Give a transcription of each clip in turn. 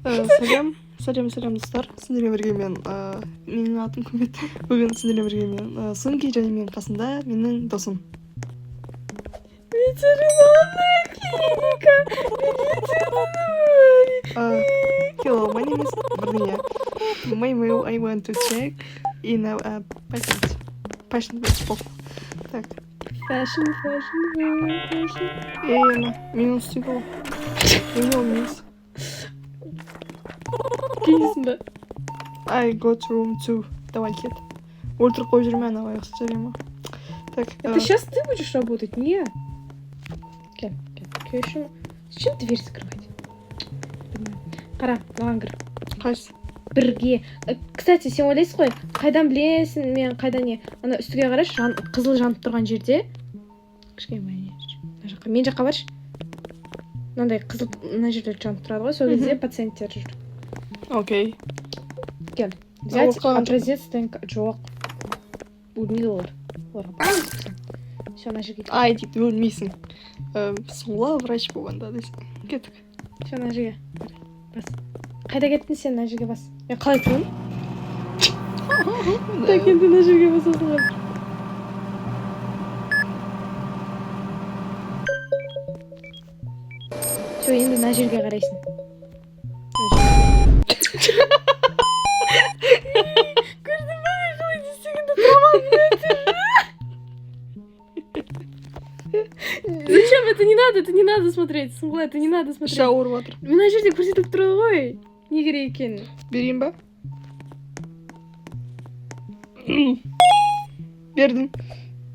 Сәлем достар. Сіздермен бірге менің атым Көмет. Бүгін сіздермен бірге мен Сыңки және менің қасында менің досым. Ветеринарная клиника. Hello, my name is Virginia. My mail, I want to check in a patient with Так. Fashion. Минус стекло. Минус. Кейсің бе? I go to room 2. Давай, кет. Ультра қойып жүрме, ана аяқ все время. Так. Это сейчас ты будешь работать? Не. Кел. Зачем дверь закрывать? Қара, маған кір. Қайсы? Бірге. Кстати, сен ойлайсың ғой, қайдан білесің, мен қайдан не? Ана үстіге қарашы, қызыл жанып тұрған жерде. Кішкене мына жаққа. Мен жаққа баршы. Мынандай қызыл мына жерде жанып тұрады ғой, сол кезде пациенттер жүр. Окей. Кел. Взять образец ДНК. Жоқ. Өлмейді олар. Все, мына жерге. Ай, дейді, өлмейсің. Соңла врач болғанда десең. Кеттік. Все, мына жерге. Бас. Қайда кеттің сен, мына жерге бас. Мен қалай тұрмын? Так, енді мына жерге басасың қазір. Все, енді мына жерге қарайсың. Көрдің бе, қалай десегенде тұрамадым. Зачем? Это не надо смотреть. Суңғыла, это не надо смотреть. Шауыр батыр. Мына жерде көрсетіліп тұрады ғой. Не керек екенін. Берейін ба? Бердім.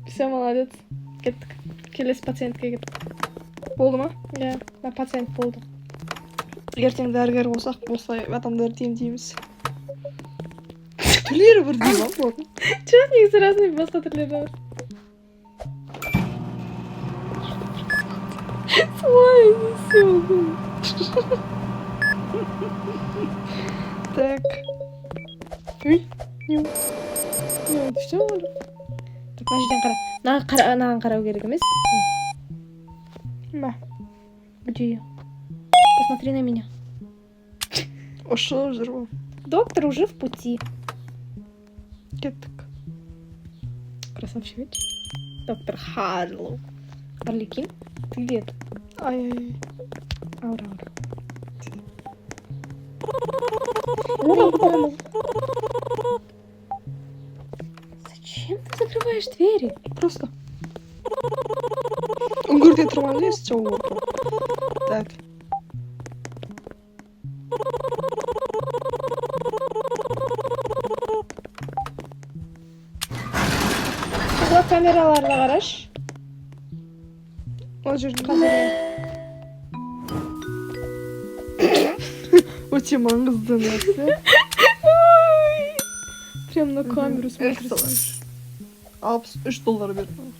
Все, молодец. Кеттік. Келесі пациентке кеттік. Болды ма? Иә, пациент болды. Ертең дәрігер болсақ, болса адамдарды емдейміз. Түрлері бірдей ма болады? Жоқ, негізі разный басқа түрлері бар. Солай, все. Так. Ой, не, все бар. Так, мына жерден қара. Наған қарау керек емес. Ма? Где я? Посмотри на меня. Ошылып жүр ғой. Доктор уже в пути. Кеттік. Красавчик, ведь? Доктор Харлоу. Арлекин? Ты где это? Ай-яй-яй. Аура. Зачем ты закрываешь двери? Просто. Үңгірде тұрман емес, жауы бар. Так. Бұл камераларына қараш. Ол жерде Қазір. өте маңызды нәрсе. Прям на камеру смотришь. $63 бердім.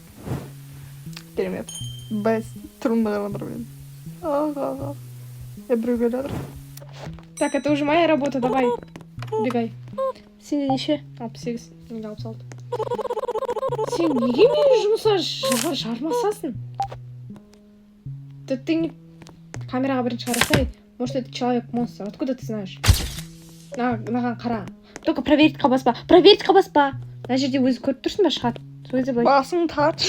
Керемет. Бәс, тұрмын мен. Аға. Я біреуге жатыр. Так, это уже моя работа, давай. Убегай. Сен неше? 68. Мен 66. Сен неге мені жұмысқа жармасасың? Ты не... Камераға бірінші қарасай. Может, это человек-монстр. Откуда ты знаешь? Наған қара. Только проверитқа баспа. Проверитқа баспа. Мына жерде өзі көріп тұрсың ба, шығады. Сол кезде былай. Басың тарт.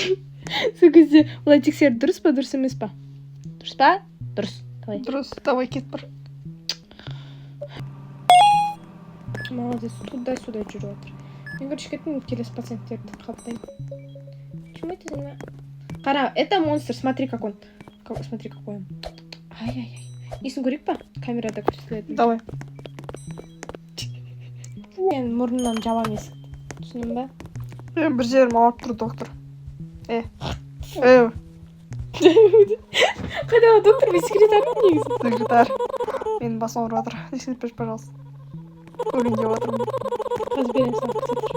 Сол кезде олай тексеріп, дұрыс па, дұрыс емес па? Дұрыс па? Дұрыс. Давай. Дұрыс, давай кет бір. Молодец, туда-сюда жүріп отыр. Мен короче кеттім, келесі пациенттерді қабылдаймын. Почему это занимает? Қара, это монстр, смотри, как он. Смотри, какой он. Ай-яй-яй. Несін көрейік па? Камерада көрсетіледі. Давай. Мен мұрнымнан жабам есікті. Түсіндің ба? Бір жерім ауырып тұр, доктор. Қайда доктор, мен секретармын негізі. Секретарь. Менің басым ауырып жатыр. Есін берші, пожалуйста. Өлейін деп жатырмын. Қазір беремін саған көрсетіп.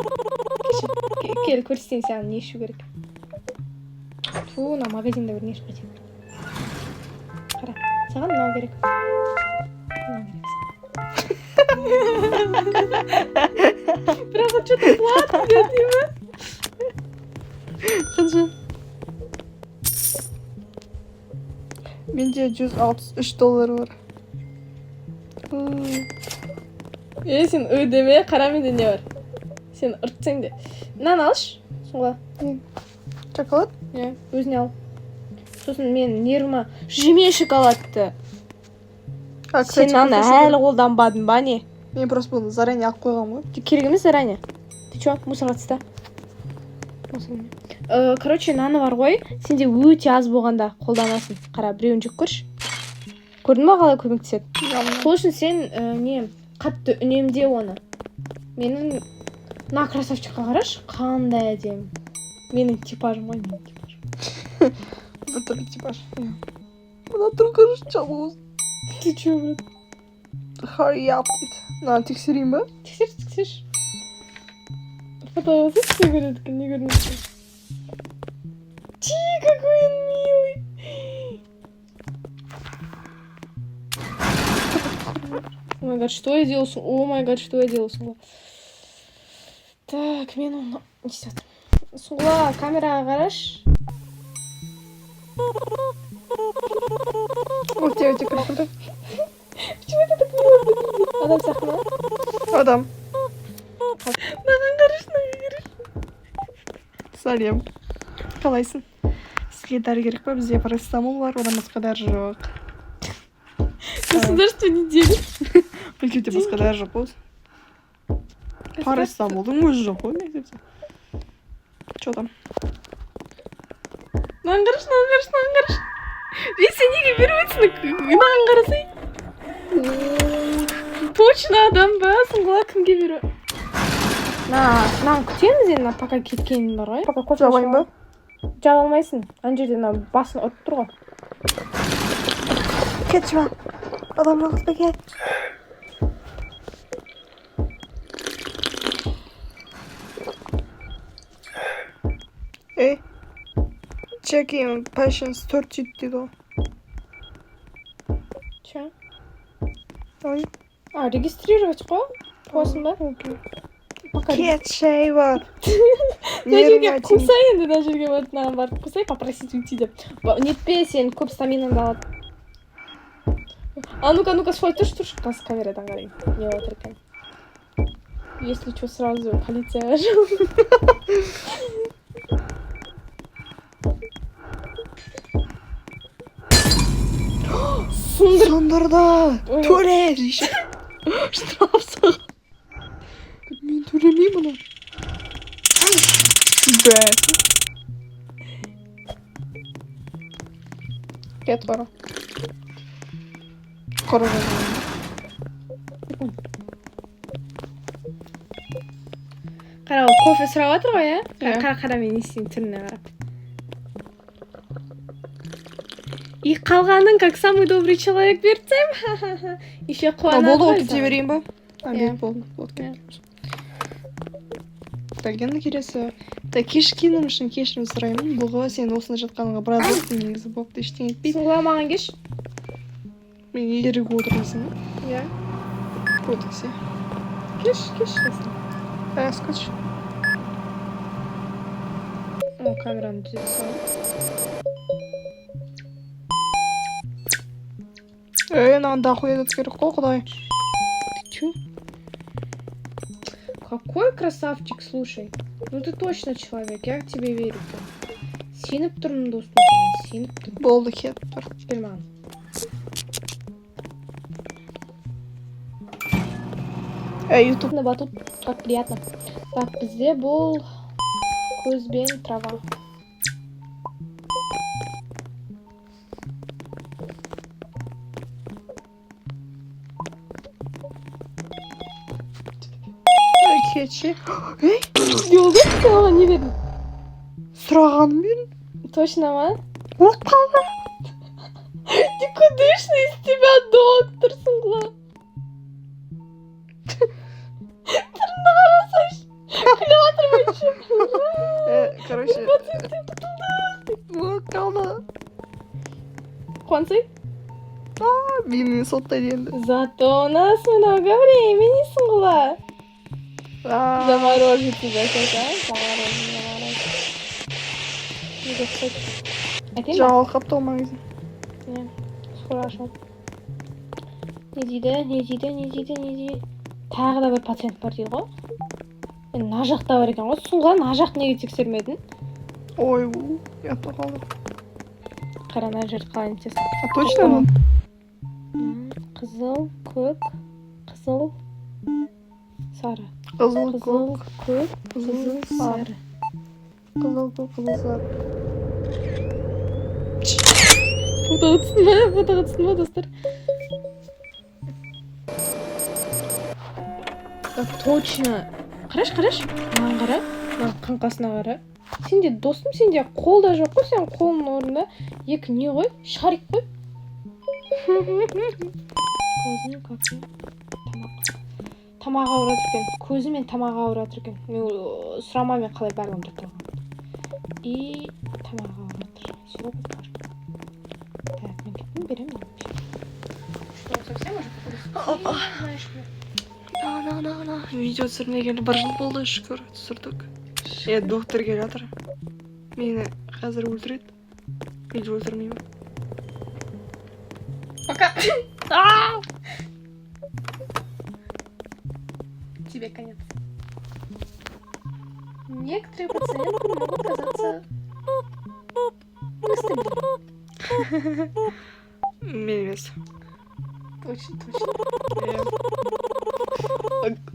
Кел, көрсетейін саған не ішу керек. Фу, мына магазинда бір не іш қайтейін. Қара, саған мынау керек. Мынау керек саған. Правда, что-то платно, бедный, ма? Қанша? Менде $163 бар. Сен деме, қара менде не бар. Сен ұртсаң де. Мынаны алшы. Соңға. Шоколад? Иә, өзіне ал. Сосын мен нервыма жеме шоколадты. Сен аны әлі қолданбадың ба не? Мен просто bunu заранее алып қойғам ғой. Керек емес заранее. Ты чё, мусорға таста. Короче, наны бар ғой, сенде өте аз болғанда қолданасың. Қара, біреуін жеп көрші. Көрдің ба қалай көмектеседі? Сол үшін сен не қатты үнемде оны. Менің мына красавчикқа қарашы, қандай әдемі. Менің типажым ғой, менің типажым. Біртүрлі типаж. Мына тұр қарашы, жалғыз. Ты чё, брат? Hurry up дейді. Мынаны тексерейін ба? Тексерші. Фотоға түсіп не көреді, не көрмейді. Какой он милый. О май гад, что я делал? О май гад, что я делал? Так, мен оны несет. Сула, камераға қараш. Өте күлкілді. Почему это так мило выглядит? Адам сияқты ма? Адам. Маған қараш. Сәлем. Қалайсың? Сізге дәрі керек па? Бізде парацетамол бар, одан басқа дәрі жоқ. Государство не делит. Мектепте басқа дәрі жоқ болды. Парацетамолдың өзі жоқ қой мектепте. Че там? Маған қараш. Сен неге беріп өтсің? Маған қарасай. Точно адам ба? Сұңғыла кімге беріп? Мынаны күтеміз енді, пока кеткенін бар ғой. Пока кофе жабайын ба? Жаба алмайсың. Ана жерде басын ұрып тұр ғой. Кетші ма? Адам жалғыз ба кет? Checking patience 30 дейді ғой. Че? Ой. Регистрировать қой? Қосын ба? Кет шай бар. Мына жерге қусай енді, мына жерге мынаған барып қусай, попросить уйти деп. Нетпе, сен көп стаминаңды алады. Ну-ка, солай тұршы, қазір камерадан қарайын. Не отыр екен. Если что, сразу полицияға жол. Сондырды. Төле дейші. Штраф саған. Мен төлемеймін мұны. Бәс. Кет қара. Қара Қара, ол кофе сұрап жатыр ғой, ә? Қара, мен естейін түріне қарап. И қалғанын, как самый добрый человек берсем. Еще қуанады. Болды, ол кете берейін ба? Обед болды. Так, енді келесі. Так, кешкенім үшін кешірім сұраймын. Бұлғыва сен осында жатқаныңға біраз уақыт негізі болыпты, ештеңе етпейді. Сұңғыла маған кеш. Мен ерігі отырмысың ба? Иә. Отырсы. Кеш. Скотч. О, камераны түзеп салып. Надо охуеть керек қой, құдай. Ты чё? Какой красавчик, слушай. Ну ты точно человек, я к тебе верю. Сеніп тұрмын, достым. Сеніп тұрмын. Болды, кет тұр. Теперь маған. YouTube. На батут, как приятно. Так, бізде бұл көзбен трава. Кетші. Елді саған не бердің? Сұрағаным берін. Точно ма? Ол қалды. Никудышный из тебя доктор, Сұңғыла. Түріне қарасайшы. Күліп жатыр бойынша. Короче. Ол қалды. Қуансай? Мені соттай енді. Зато у нас много времени, Сұңғыла. Заморожу тебя сейчас, заморожу. Жаңалық қаптал магазин. Не, хорошо. не дейді. Тағы да бір пациент бар дейді ғой. Енді мына жақта бар екен ғой. Суға мына жақ неге тексермедің? Ой, ұятқа қалдым. Қара, мына жерді қалай нетесің? А точно ма? Қызыл, көк, қызыл, сары. Қызыл, Қызыл, көк, көк, қызыл, қызыл, сары. Қызыл, көк, қызыл, сары. Фотоға түстің ба, достар? Точно. Қараш. Маған қара. Маған қаңқасына қара. Сен де достым, сен де қол да жоқ қой, сен қолыңның орнында екі не ғой? Шарик қой. Көзінің көкіне тамағы ауыратыр екен. Көзі мен тамағы ауыратыр екен. Мен сұрамамен қалай барлығын жатырған. И тамағы ауыратыр. Сюда бар. Так, мен кеттім, беремін. Что, совсем уже знаешь, Ана. Видео түсірмегелі бір жыл болды, шүкір, түсірдік. Доктор келе жатыр. Мені қазір өлтіреді. Или өлтірмеймін. Пока. Тебе конец. Некоторые пациенты могут казаться быстрыми. Мен емес. Точно.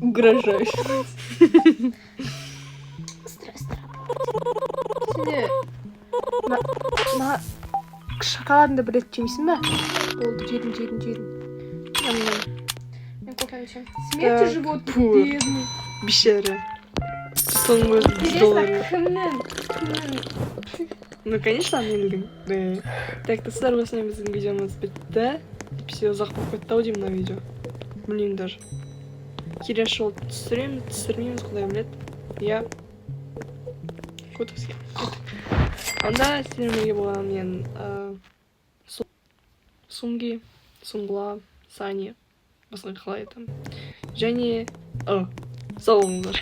Угрожающе. Стресс работает. Сенде шоколадыңды бір рет жемейсің ба? Болды, жедім. Мен кофе içем. Смерти животных, бедный. Бешері. Соның өзі $100. Кімнің? Ну, конечно, менің. Так, достар, осылай біздің видеомыз бітті. Все, ұзақ болып кетті ау деймін мына видео. Білмеймін даже. Келесі жолы түсірмейміз, құдай біледі. Я көтізге. Анда сіздермен бірге болған мен Сунги, Сунгла, Сани, басқа қалай айтамын. Және сау болыңыздар.